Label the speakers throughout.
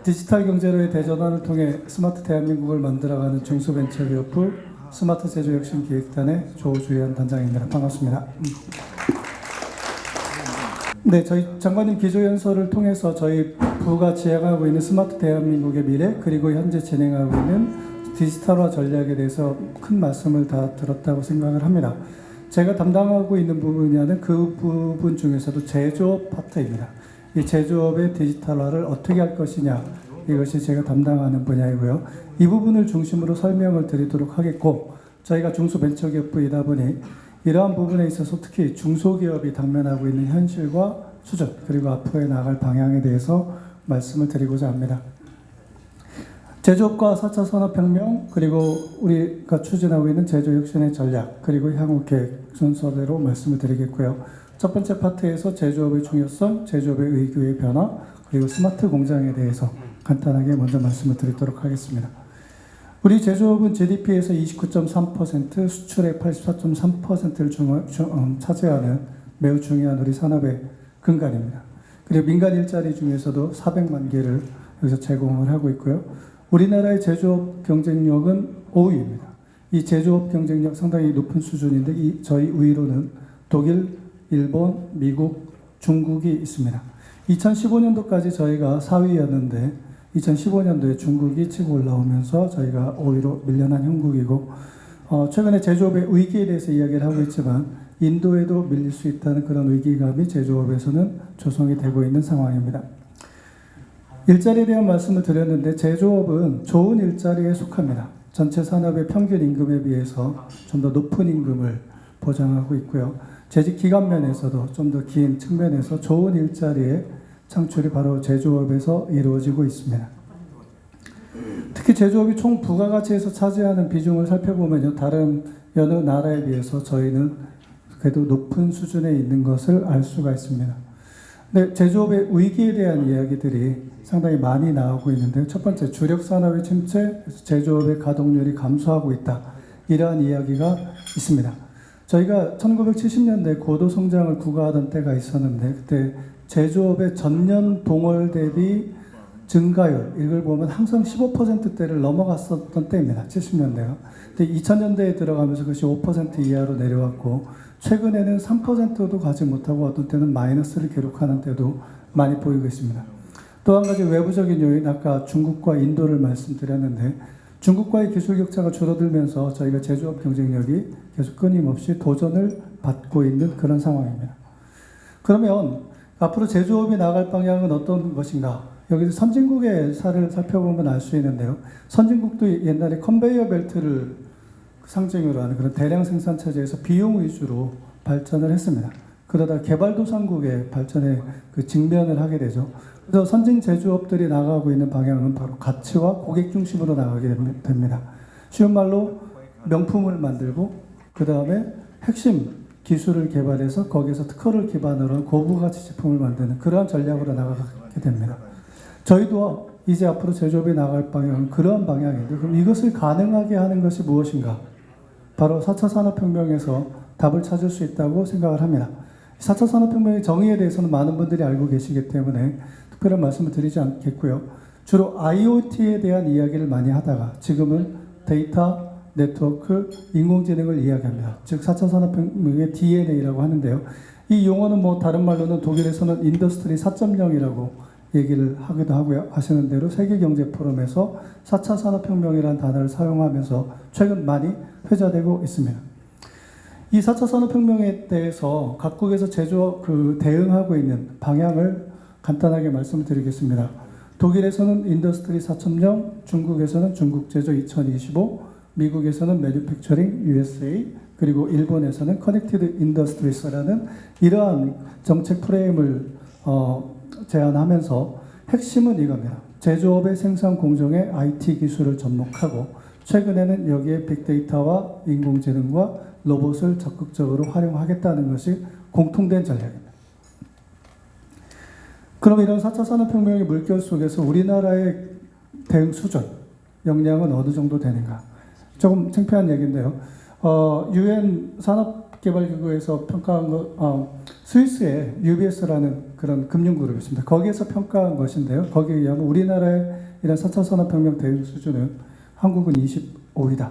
Speaker 1: 디지털 경제로의 대전환을 통해 스마트 대한민국을 만들어가는 중소벤처기업부 스마트 제조혁신기획단의 조주현 단장입니다. 반갑습니다. 네, 저희 장관님 기조연설을 통해서 저희 부가 지향하고 있는 스마트 대한민국의 미래, 그리고 현재 진행하고 있는 디지털화 전략에 대해서 큰 말씀을 다 들었다고 생각을 합니다. 제가 담당하고 있는 분야는 그 부분 중에서도 제조업 파트입니다. 이 제조업의 디지털화를 어떻게 할 것이냐, 이것이 제가 담당하는 분야이고요. 이 부분을 중심으로 설명을 드리도록 하겠고, 저희가 중소벤처기업부이다 보니 이러한 부분에 있어서 특히 중소기업이 당면하고 있는 현실과 수준, 그리고 앞으로 나아갈 방향에 대해서 말씀을 드리고자 합니다. 제조업과 4차 산업혁명, 그리고 우리가 추진하고 있는 제조혁신의 전략, 그리고 향후 계획 순서대로 말씀을 드리겠고요. 첫 번째 파트에서 제조업의 중요성, 제조업의 의교의 변화, 그리고 스마트 공장에 대해서 간단하게 먼저 말씀을 드리도록 하겠습니다. 우리 제조업은 GDP에서 29.3%, 수출의 84.3%를 차지하는 매우 중요한 우리 산업의 근간입니다. 그리고 민간 일자리 중에서도 400만 개를 여기서 제공을 하고 있고요. 우리나라의 제조업 경쟁력은 5위입니다. 이 제조업 경쟁력 상당히 높은 수준인데 저희 위로는 독일, 일본, 미국, 중국이 있습니다. 2015년도까지 저희가 4위였는데 2015년도에 중국이 치고 올라오면서 저희가 5위로 밀려난 형국이고, 최근에 제조업의 위기에 대해서 이야기를 하고 있지만 인도에도 밀릴 수 있다는 그런 위기감이 제조업에서는 조성이 되고 있는 상황입니다. 일자리에 대한 말씀을 드렸는데 제조업은 좋은 일자리에 속합니다. 전체 산업의 평균 임금에 비해서 좀 더 높은 임금을 보장하고 있고요. 재직 기간 면에서도 좀 더 긴 측면에서 좋은 일자리의 창출이 바로 제조업에서 이루어지고 있습니다. 특히 제조업이 총 부가가치에서 차지하는 비중을 살펴보면요, 다른 여느 나라에 비해서 저희는 그래도 높은 수준에 있는 것을 알 수가 있습니다. 근데 제조업의 위기에 대한 이야기들이 상당히 많이 나오고 있는데요. 첫 번째, 주력 산업의 침체, 제조업의 가동률이 감소하고 있다. 이러한 이야기가 있습니다. 저희가 1970년대 고도 성장을 구가하던 때가 있었는데 그때 제조업의 전년 동월 대비 증가율, 이걸 보면 항상 15%대를 넘어갔었던 때입니다. 70년대가. 근데 2000년대에 들어가면서 그것이 5% 이하로 내려왔고, 최근에는 3%도 가지 못하고 어떤 때는 마이너스를 기록하는 때도 많이 보이고 있습니다. 또 한 가지 외부적인 요인, 아까 중국과 인도를 말씀드렸는데, 중국과의 기술 격차가 줄어들면서 저희가 제조업 경쟁력이 계속 끊임없이 도전을 받고 있는 그런 상황입니다. 그러면 앞으로 제조업이 나아갈 방향은 어떤 것인가? 여기서 선진국의 사례를 살펴보면 알 수 있는데요. 선진국도 옛날에 컨베이어 벨트를 상징으로 하는 그런 대량 생산 체제에서 비용 위주로 발전을 했습니다. 그러다 개발도상국의 발전에 직면을 하게 되죠. 그래서 선진 제조업들이 나가고 있는 방향은 바로 가치와 고객 중심으로 나가게 됩니다. 쉬운 말로 명품을 만들고 그 다음에 핵심 기술을 개발해서 거기서 특허를 기반으로 한 고부가치 제품을 만드는 그러한 전략으로 나가게 됩니다. 저희도 이제 앞으로 제조업이 나갈 방향은 그러한 방향인데, 그럼 이것을 가능하게 하는 것이 무엇인가? 바로 4차 산업혁명에서 답을 찾을 수 있다고 생각을 합니다. 4차 산업혁명의 정의에 대해서는 많은 분들이 알고 계시기 때문에 특별한 말씀을 드리지 않겠고요. 주로 IoT에 대한 이야기를 많이 하다가 지금은 데이터, 네트워크, 인공지능을 이야기합니다. 즉 4차 산업혁명의 DNA라고 하는데요. 이 용어는 다른 말로는 독일에서는 인더스트리 4.0이라고 얘기를 하기도 하고요. 아시는 대로 세계경제포럼에서 4차 산업혁명이라는 단어를 사용하면서 최근 많이 회자되고 있습니다. 이 4차 산업혁명에 대해서 각국에서 대응하고 있는 방향을 간단하게 말씀을 드리겠습니다. 독일에서는 인더스트리 4.0, 중국에서는 중국제조 2025, 미국에서는 매뉴팩처링 USA, 그리고 일본에서는 커넥티드 인더스트리스라는 이러한 정책 프레임을 제안하면서 핵심은 이겁니다. 제조업의 생산 공정에 IT 기술을 접목하고 최근에는 여기에 빅데이터와 인공지능과 로봇을 적극적으로 활용하겠다는 것이 공통된 전략입니다. 그럼 이런 4차 산업혁명의 물결 속에서 우리나라의 대응 수준, 역량은 어느 정도 되는가? 조금 창피한 얘기인데요. UN 산업개발기구에서 평가한 것, 스위스의 UBS라는 그런 금융그룹이 있습니다. 거기에서 평가한 것인데요. 거기에 의하면 우리나라의 이런 4차 산업혁명 대응 수준은 한국은 25위다.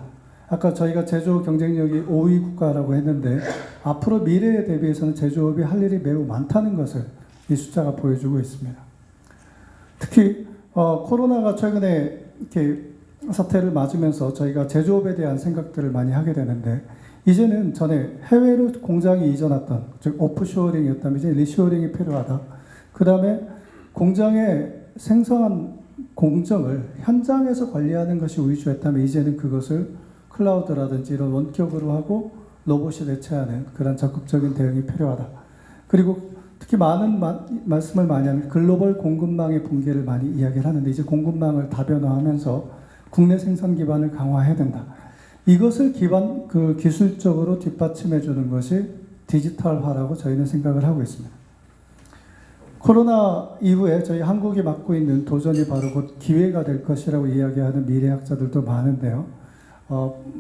Speaker 1: 아까 저희가 제조업 경쟁력이 5위 국가라고 했는데 앞으로 미래에 대비해서는 제조업이 할 일이 매우 많다는 것을 이 숫자가 보여주고 있습니다. 특히 코로나가 최근에 이렇게 사태를 맞으면서 저희가 제조업에 대한 생각들을 많이 하게 되는데 이제는 전에 해외로 공장이 이전했던 즉 오프쇼어링이었다면 이제 리쇼어링이 필요하다. 그 다음에 공장의 생산 공정을 현장에서 관리하는 것이 위주였다면 이제는 그것을 클라우드라든지 이런 원격으로 하고 로봇이 대체하는 그런 적극적인 대응이 필요하다. 그리고 특히 많은 말씀을 많이 하는 글로벌 공급망의 붕괴를 많이 이야기를 하는데 이제 공급망을 다변화하면서 국내 생산 기반을 강화해야 된다. 이것을 기술적으로 뒷받침해 주는 것이 디지털화라고 저희는 생각을 하고 있습니다. 코로나 이후에 저희 한국이 맡고 있는 도전이 바로 곧 기회가 될 것이라고 이야기하는 미래학자들도 많은데요.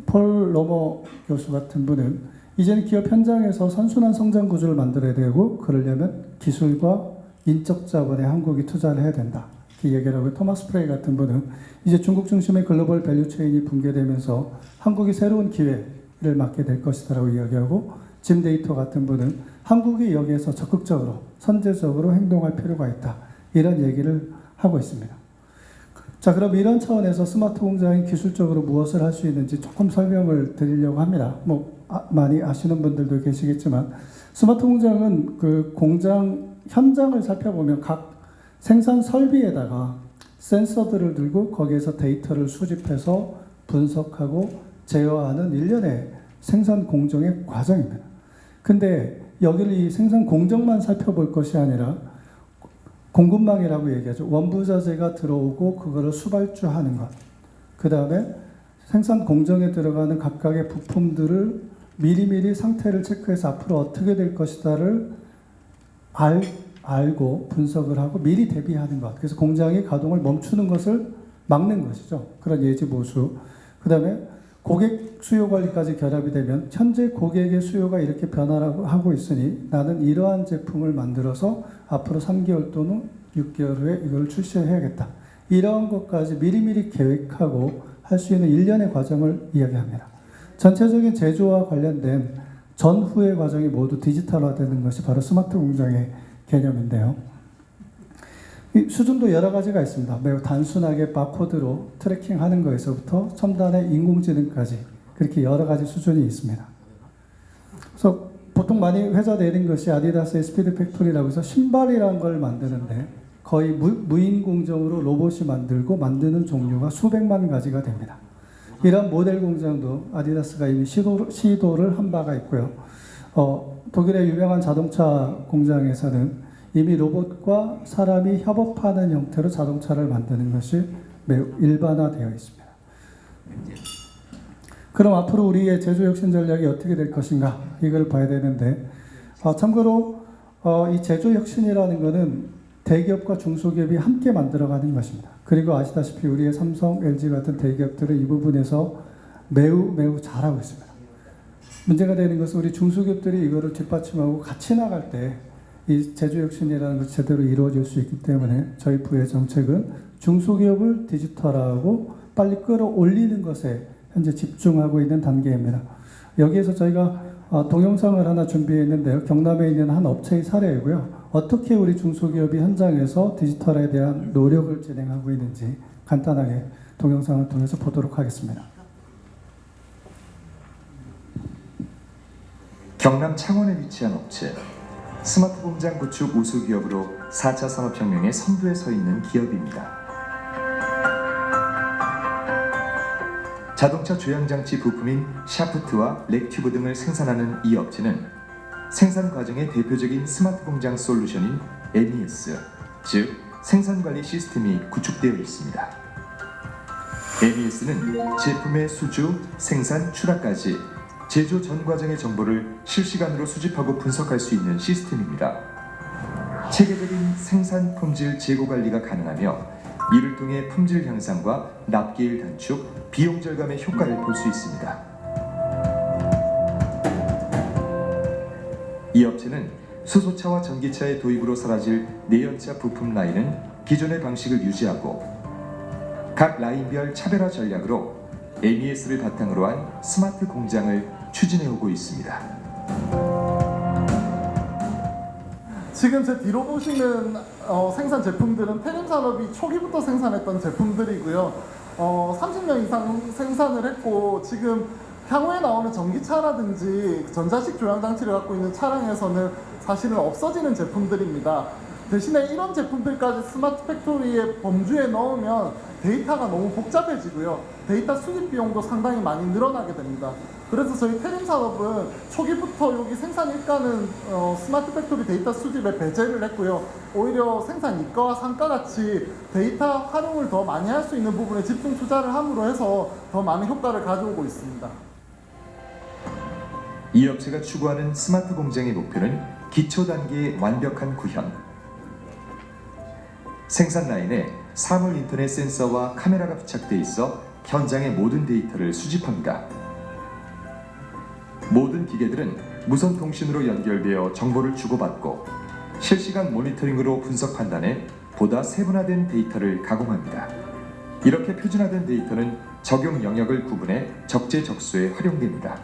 Speaker 1: 폴 로머 교수 같은 분은 이제는 기업 현장에서 선순환 성장 구조를 만들어야 되고 그러려면 기술과 인적 자본에 한국이 투자를 해야 된다. 이렇게 얘기를 하고 토마스 프레이 같은 분은 이제 중국 중심의 글로벌 밸류체인이 붕괴되면서 한국이 새로운 기회를 맞게 될 것이라고 이야기하고 짐 데이터 같은 분은 한국이 여기에서 적극적으로 선제적으로 행동할 필요가 있다. 이런 얘기를 하고 있습니다. 자, 그럼 이런 차원에서 스마트 공장이 기술적으로 무엇을 할 수 있는지 조금 설명을 드리려고 합니다. 많이 아시는 분들도 계시겠지만 스마트 공장은 그 공장 현장을 살펴보면 각 생산 설비에다가 센서들을 들고 거기에서 데이터를 수집해서 분석하고 제어하는 일련의 생산 공정의 과정입니다. 근데 여기를 이 생산 공정만 살펴볼 것이 아니라 공급망이라고 얘기하죠. 원부자재가 들어오고 그거를 수발주하는 것. 그 다음에 생산 공정에 들어가는 각각의 부품들을 미리미리 상태를 체크해서 앞으로 어떻게 될 것이다를 알고 분석을 하고 미리 대비하는 것. 그래서 공장이 가동을 멈추는 것을 막는 것이죠. 그런 예지 보수. 그 다음에 고객 수요 관리까지 결합이 되면 현재 고객의 수요가 이렇게 변화하고 있으니 나는 이러한 제품을 만들어서 앞으로 3개월 또는 6개월 후에 이걸 출시해야겠다. 이러한 것까지 미리미리 계획하고 할 수 있는 일련의 과정을 이야기합니다. 전체적인 제조와 관련된 전후의 과정이 모두 디지털화되는 것이 바로 스마트 공장의 개념인데요. 이 수준도 여러 가지가 있습니다. 매우 단순하게 바코드로 트래킹하는 것에서부터 첨단의 인공지능까지 그렇게 여러 가지 수준이 있습니다. 그래서 보통 많이 회자되는 것이 아디다스의 스피드 팩토리라고 해서 신발이라는 걸 만드는데 거의 무인 공정으로 로봇이 만드는 종류가 수백만 가지가 됩니다. 이런 모델 공장도 아디다스가 이미 시도를 한 바가 있고요. 독일의 유명한 자동차 공장에서는 이미 로봇과 사람이 협업하는 형태로 자동차를 만드는 것이 매우 일반화되어 있습니다. 그럼 앞으로 우리의 제조혁신 전략이 어떻게 될 것인가 이걸 봐야 되는데 참고로 이 제조혁신이라는 것은 대기업과 중소기업이 함께 만들어가는 것입니다. 그리고 아시다시피 우리의 삼성, LG 같은 대기업들은 이 부분에서 매우 잘하고 있습니다. 문제가 되는 것은 우리 중소기업들이 이거를 뒷받침하고 같이 나갈 때 이 제조혁신이라는 것이 제대로 이루어질 수 있기 때문에 저희 부의 정책은 중소기업을 디지털화하고 빨리 끌어올리는 것에 현재 집중하고 있는 단계입니다. 여기에서 저희가 동영상을 하나 준비했는데요. 경남에 있는 한 업체의 사례이고요. 어떻게 우리 중소기업이 현장에서 디지털에 대한 노력을 진행하고 있는지 간단하게 동영상을 통해서 보도록 하겠습니다.
Speaker 2: 경남 창원에 위치한 업체 스마트 공장 구축 우수 기업으로 4차 산업혁명의 선두에 서 있는 기업입니다. 자동차 조향장치 부품인 샤프트와 렉튜브 등을 생산하는 이 업체는 생산 과정의 대표적인 스마트 공장 솔루션인 MES, 즉 생산관리 시스템이 구축되어 있습니다. MES는 제품의 수주, 생산, 출하까지 제조 전 과정의 정보를 실시간으로 수집하고 분석할 수 있는 시스템입니다. 체계적인 생산 품질 재고 관리가 가능하며 이를 통해 품질 향상과 납기일 단축, 비용 절감의 효과를 볼 수 있습니다. 이 업체는 수소차와 전기차의 도입으로 사라질 내연차 부품 라인은 기존의 방식을 유지하고 각 라인별 차별화 전략으로 MES를 바탕으로 한 스마트 공장을 추진해오고 있습니다.
Speaker 3: 지금 제 뒤로 보시는 생산 제품들은 태림산업이 초기부터 생산했던 제품들이고요. 30년 이상 생산을 했고 지금 향후에 나오는 전기차라든지 전자식 조향장치를 갖고 있는 차량에서는 사실은 없어지는 제품들입니다. 대신에 이런 제품들까지 스마트 팩토리의 범주에 넣으면 데이터가 너무 복잡해지고요. 데이터 수집 비용도 상당히 많이 늘어나게 됩니다. 그래서 저희 태림산업은 초기부터 여기 생산 일가는 스마트 팩토리 데이터 수집에 배제를 했고요. 오히려 생산 이가와 상가 같이 데이터 활용을 더 많이 할 수 있는 부분에 집중 투자를 함으로 해서 더 많은 효과를 가져오고 있습니다.
Speaker 2: 이 업체가 추구하는 스마트 공장의 목표는 기초 단계의 완벽한 구현. 생산 라인에 사물 인터넷 센서와 카메라가 부착돼 있어 현장의 모든 데이터를 수집합니다. 모든 기계들은 무선 통신으로 연결되어 정보를 주고받고 실시간 모니터링으로 분석 판단해 보다 세분화된 데이터를 가공합니다. 이렇게 표준화된 데이터는 적용 영역을 구분해 적재적소에 활용됩니다.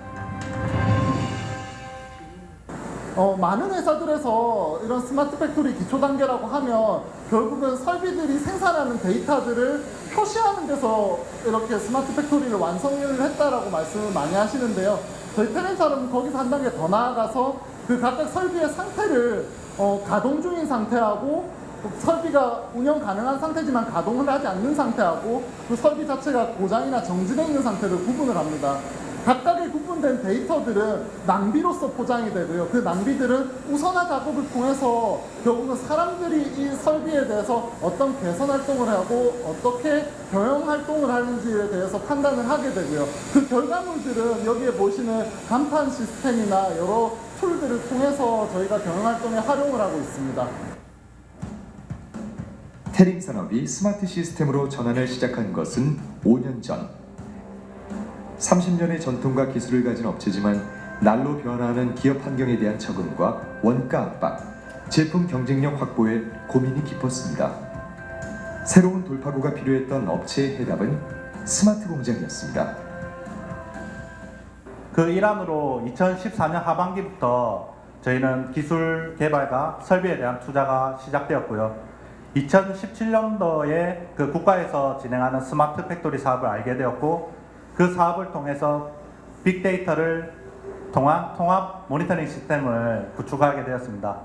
Speaker 3: 많은 회사들에서 이런 스마트 팩토리 기초 단계라고 하면 결국은 설비들이 생산하는 데이터들을 표시하는 데서 이렇게 스마트 팩토리를 완성을 했다라고 말씀을 많이 하시는데요. 저희 태림산업은 거기서 한 단계 더 나아가서 그 각각 설비의 상태를 가동 중인 상태하고 설비가 운영 가능한 상태지만 가동을 하지 않는 상태하고 그 설비 자체가 고장이나 정지되어 있는 상태를 구분을 합니다. 각각의 구분된 데이터들은 낭비로서 포장이 되고요. 그 낭비들은 우선화 작업을 통해서 결국은 사람들이 이 설비에 대해서 어떤 개선 활동을 하고 어떻게 경영 활동을 하는지에 대해서 판단을 하게 되고요. 그 결과물들은 여기에 보시는 간판 시스템이나 여러 툴들을 통해서 저희가 경영 활동에 활용을 하고 있습니다.
Speaker 2: 태림산업이 스마트 시스템으로 전환을 시작한 것은 5년 전. 30년의 전통과 기술을 가진 업체지만 날로 변화하는 기업 환경에 대한 적응과 원가 압박, 제품 경쟁력 확보에 고민이 깊었습니다. 새로운 돌파구가 필요했던 업체의 해답은 스마트 공장이었습니다.
Speaker 4: 그 일환으로 2014년 하반기부터 저희는 기술 개발과 설비에 대한 투자가 시작되었고요. 2017년도에 그 국가에서 진행하는 스마트 팩토리 사업을 알게 되었고 그 사업을 통해서 빅데이터를 통한 통합 모니터링 시스템을 구축하게 되었습니다.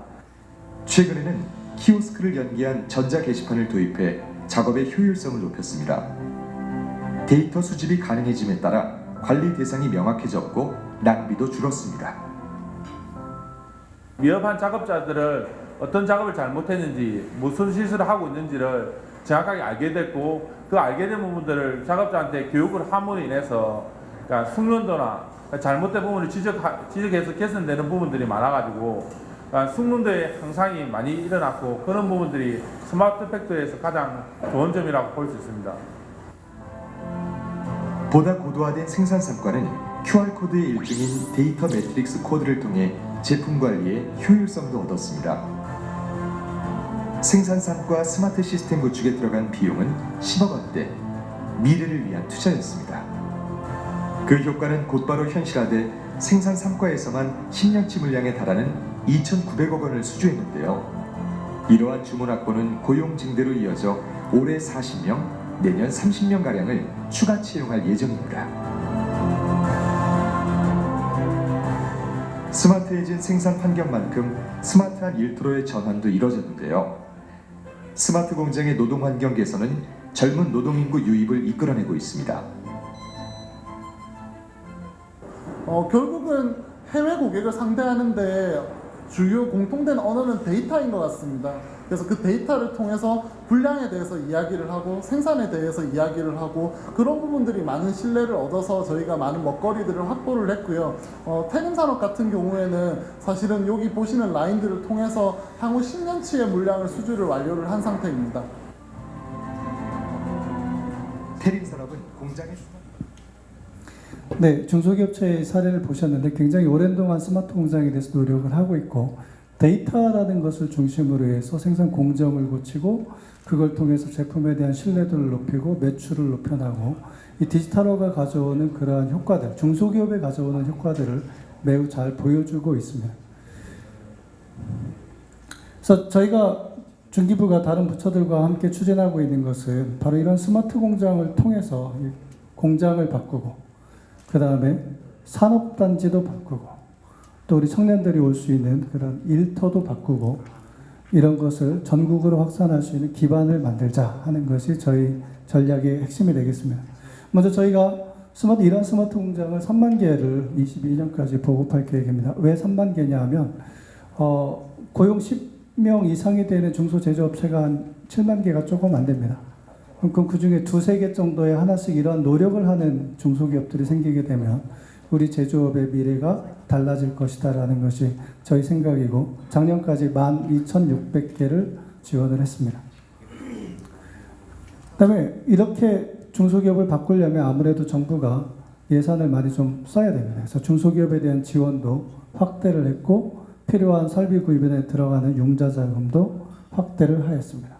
Speaker 2: 최근에는 키오스크를 연계한 전자 게시판을 도입해 작업의 효율성을 높였습니다. 데이터 수집이 가능해짐에 따라 관리 대상이 명확해졌고 낭비도 줄었습니다.
Speaker 5: 위협한 작업자들은 어떤 작업을 잘못했는지 무슨 실수를 하고 있는지를 정확하게 알게 됐고 그 알게 된 부분들을 작업자한테 교육을 함으로 인해서 그러니까 숙련도나 잘못된 부분을 지적해서 개선되는 부분들이 많아가지고 그러니까 숙련도의 향상이 많이 일어났고 그런 부분들이 스마트 팩토리에서 가장 좋은 점이라고 볼 수 있습니다.
Speaker 2: 보다 고도화된 생산 성과는 QR코드의 일종인 데이터 매트릭스 코드를 통해 제품 관리에 효율성도 얻었습니다. 생산산과 스마트 시스템 구축에 들어간 비용은 10억 원대, 미래를 위한 투자였습니다. 그 효과는 곧바로 현실화돼 생산 성과에서만 10년치 물량에 달하는 2,900억 원을 수주했는데요. 이러한 주문 확보는 고용 증대로 이어져 올해 40명, 내년 30명가량을 추가 채용할 예정입니다. 스마트해진 생산 환경만큼 스마트한 일터로의 전환도 이뤄졌는데요. 스마트 공장의 노동 환경 개선은 젊은 노동 인구 유입을 이끌어내고 있습니다.
Speaker 3: 결국은 해외 고객을 상대하는데 주요 공통된 언어는 데이터인 것 같습니다. 그래서 그 데이터를 통해서 분량에 대해서 이야기를 하고 생산에 대해서 이야기를 하고 그런 부분들이 많은 신뢰를 얻어서 저희가 많은 먹거리들을 확보를 했고요. 태림산업 같은 경우에는 사실은 여기 보시는 라인들을 통해서 향후 10년치의 물량을 수주를 완료를 한 상태입니다.
Speaker 2: 태림산업은 공장의
Speaker 1: 네, 중소기업체의 사례를 보셨는데 굉장히 오랜 동안 스마트 공장에 대해서 노력을 하고 있고 데이터라는 것을 중심으로 해서 생산 공정을 고치고 그걸 통해서 제품에 대한 신뢰도를 높이고 매출을 높여나가고 이 디지털화가 가져오는 그러한 효과들, 중소기업에 가져오는 효과들을 매우 잘 보여주고 있습니다. 그래서 저희가 중기부가 다른 부처들과 함께 추진하고 있는 것은 바로 이런 스마트 공장을 통해서 공장을 바꾸고 그 다음에 산업단지도 바꾸고 또 우리 청년들이 올 수 있는 그런 일터도 바꾸고 이런 것을 전국으로 확산할 수 있는 기반을 만들자 하는 것이 저희 전략의 핵심이 되겠습니다. 먼저 저희가 이런 스마트 공장을 3만 개를 22년까지 보급할 계획입니다. 왜 3만 개냐 하면 고용 10명 이상이 되는 중소제조업체가 한 7만 개가 조금 안 됩니다. 그럼 그 중에 2-3개 정도의 하나씩 이런 노력을 하는 중소기업들이 생기게 되면 우리 제조업의 미래가 달라질 것이다라는 것이 저희 생각이고 작년까지 12,600개를 지원을 했습니다. 그다음에 이렇게 중소기업을 바꾸려면 아무래도 정부가 예산을 많이 좀 써야 됩니다. 그래서 중소기업에 대한 지원도 확대를 했고 필요한 설비 구입에 들어가는 융자 자금도 확대를 하였습니다.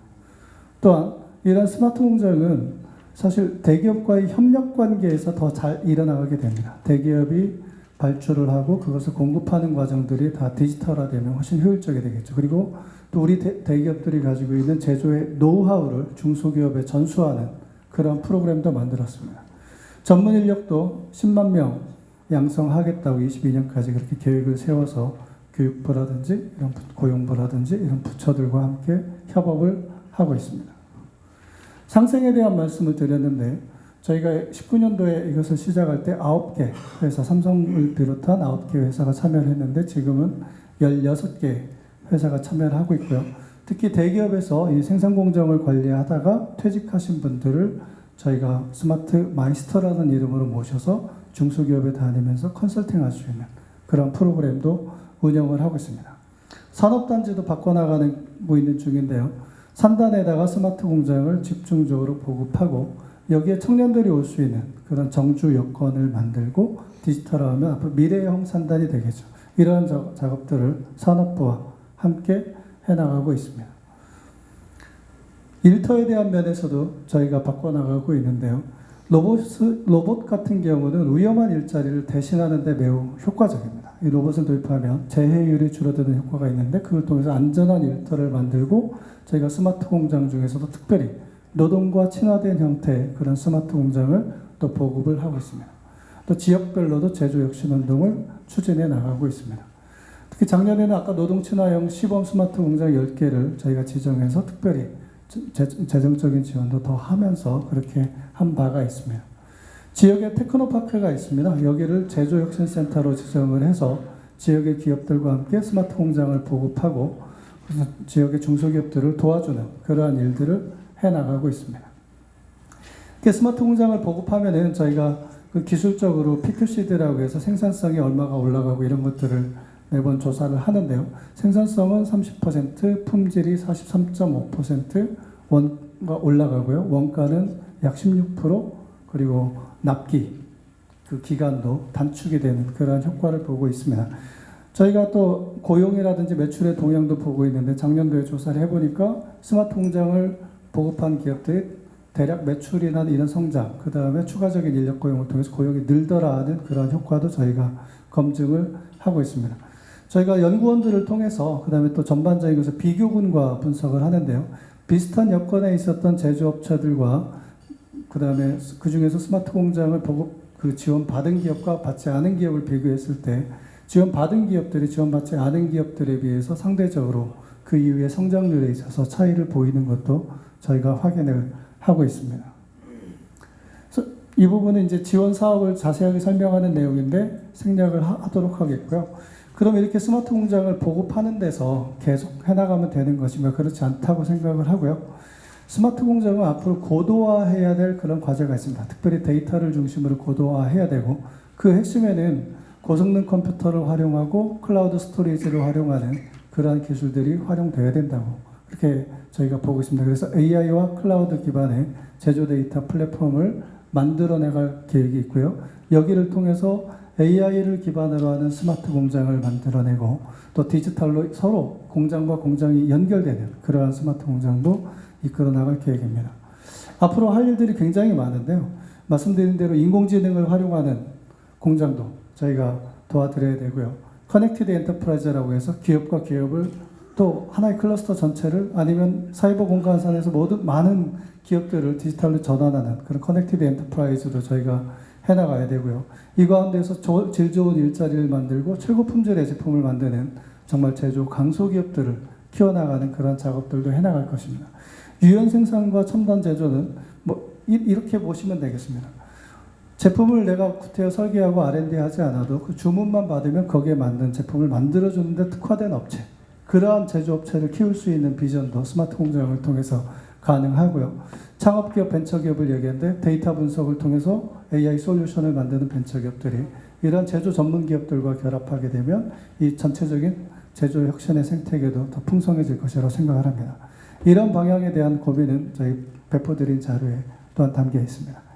Speaker 1: 또한 이런 스마트 공장은 사실 대기업과의 협력 관계에서 더 잘 일어나게 됩니다. 대기업이 발주를 하고 그것을 공급하는 과정들이 다 디지털화되면 훨씬 효율적이 되겠죠. 그리고 또 우리 대기업들이 가지고 있는 제조의 노하우를 중소기업에 전수하는 그런 프로그램도 만들었습니다. 전문 인력도 10만 명 양성하겠다고 22년까지 그렇게 계획을 세워서 교육부라든지 이런 고용부라든지 이런 부처들과 함께 협업을 하고 있습니다. 상생에 대한 말씀을 드렸는데 저희가 19년도에 이것을 시작할 때 9개 회사, 삼성을 비롯한 9개 회사가 참여를 했는데 지금은 16개 회사가 참여를 하고 있고요. 특히 대기업에서 이 생산 공정을 관리하다가 퇴직하신 분들을 저희가 스마트 마이스터라는 이름으로 모셔서 중소기업에 다니면서 컨설팅할 수 있는 그런 프로그램도 운영을 하고 있습니다. 산업단지도 바꿔나가고 있는 중인데요. 산단에다가 스마트 공장을 집중적으로 보급하고 여기에 청년들이 올 수 있는 그런 정주 여건을 만들고 디지털화하면 앞으로 미래형 산단이 되겠죠. 이러한 작업들을 산업부와 함께 해나가고 있습니다. 일터에 대한 면에서도 저희가 바꿔나가고 있는데요. 로봇 같은 경우는 위험한 일자리를 대신하는 데 매우 효과적입니다. 이 로봇을 도입하면 재해율이 줄어드는 효과가 있는데 그걸 통해서 안전한 일터를 만들고 저희가 스마트 공장 중에서도 특별히 노동과 친화된 형태의 그런 스마트 공장을 또 보급을 하고 있습니다. 또 지역별로도 제조혁신운동을 추진해 나가고 있습니다. 특히 작년에는 아까 노동 친화형 시범 스마트 공장 10개를 저희가 지정해서 특별히 재정적인 지원도 더 하면서 그렇게 한 바가 있습니다. 지역에 테크노파크가 있습니다. 여기를 제조혁신센터로 지정을 해서 지역의 기업들과 함께 스마트 공장을 보급하고 지역의 중소기업들을 도와주는 그러한 일들을 해나가고 있습니다. 스마트 공장을 보급하면은 저희가 그 기술적으로 PQCD라고 해서 생산성이 얼마가 올라가고 이런 것들을 매번 조사를 하는데요. 생산성은 30%, 품질이 43.5% 원가 올라가고요. 원가는 약 16% 그리고 납기 그 기간도 단축이 되는 그런 효과를 보고 있습니다. 저희가 또 고용이라든지 매출의 동향도 보고 있는데 작년도에 조사를 해보니까 스마트 공장을 보급한 기업들이 대략 매출이나 이런 성장, 그 다음에 추가적인 인력 고용을 통해서 고용이 늘더라 하는 그런 효과도 저희가 검증을 하고 있습니다. 저희가 연구원들을 통해서 그 다음에 또 전반적인 것을 비교군과 분석을 하는데요. 비슷한 여건에 있었던 제조업체들과 그 다음에 그 중에서 스마트 공장을 지원받은 기업과 받지 않은 기업을 비교했을 때 지원받은 기업들이 지원받지 않은 기업들에 비해서 상대적으로 그 이후에 성장률에 있어서 차이를 보이는 것도 저희가 확인을 하고 있습니다. 그래서 이 부분은 이제 지원 사업을 자세하게 설명하는 내용인데 생략을 하도록 하겠고요. 그럼 이렇게 스마트 공장을 보급하는 데서 계속 해나가면 되는 것인가? 그렇지 않다고 생각을 하고요. 스마트 공장은 앞으로 고도화해야 될 그런 과제가 있습니다. 특별히 데이터를 중심으로 고도화해야 되고 그 핵심에는 고성능 컴퓨터를 활용하고 클라우드 스토리지를 활용하는 그러한 기술들이 활용되어야 된다고 그렇게 저희가 보고 있습니다. 그래서 AI와 클라우드 기반의 제조 데이터 플랫폼을 만들어내갈 계획이 있고요. 여기를 통해서 AI를 기반으로 하는 스마트 공장을 만들어내고 또 디지털로 서로 공장과 공장이 연결되는 그러한 스마트 공장도 이끌어 나갈 계획입니다. 앞으로 할 일들이 굉장히 많은데요. 말씀드린 대로 인공지능을 활용하는 공장도 저희가 도와드려야 되고요. 커넥티드 엔터프라이즈라고 해서 기업과 기업을 또 하나의 클러스터 전체를 아니면 사이버 공간선에서 모든 많은 기업들을 디지털로 전환하는 그런 커넥티드 엔터프라이즈도 저희가 해나가야 되고요. 이 가운데서 질 좋은 일자리를 만들고 최고 품질의 제품을 만드는 정말 제조 강소기업들을 키워나가는 그런 작업들도 해나갈 것입니다. 유연 생산과 첨단 제조는 이렇게 보시면 되겠습니다. 제품을 내가 구태여 설계하고 R&D 하지 않아도 그 주문만 받으면 거기에 맞는 제품을 만들어주는데 특화된 업체, 그러한 제조업체를 키울 수 있는 비전도 스마트 공장을 통해서 가능하고요. 창업기업, 벤처기업을 얘기했는데 데이터 분석을 통해서 AI 솔루션을 만드는 벤처기업들이 이런 제조 전문 기업들과 결합하게 되면 이 전체적인 제조 혁신의 생태계도 더 풍성해질 것이라고 생각을 합니다. 이런 방향에 대한 고민은 저희 배포드린 자료에 또한 담겨 있습니다.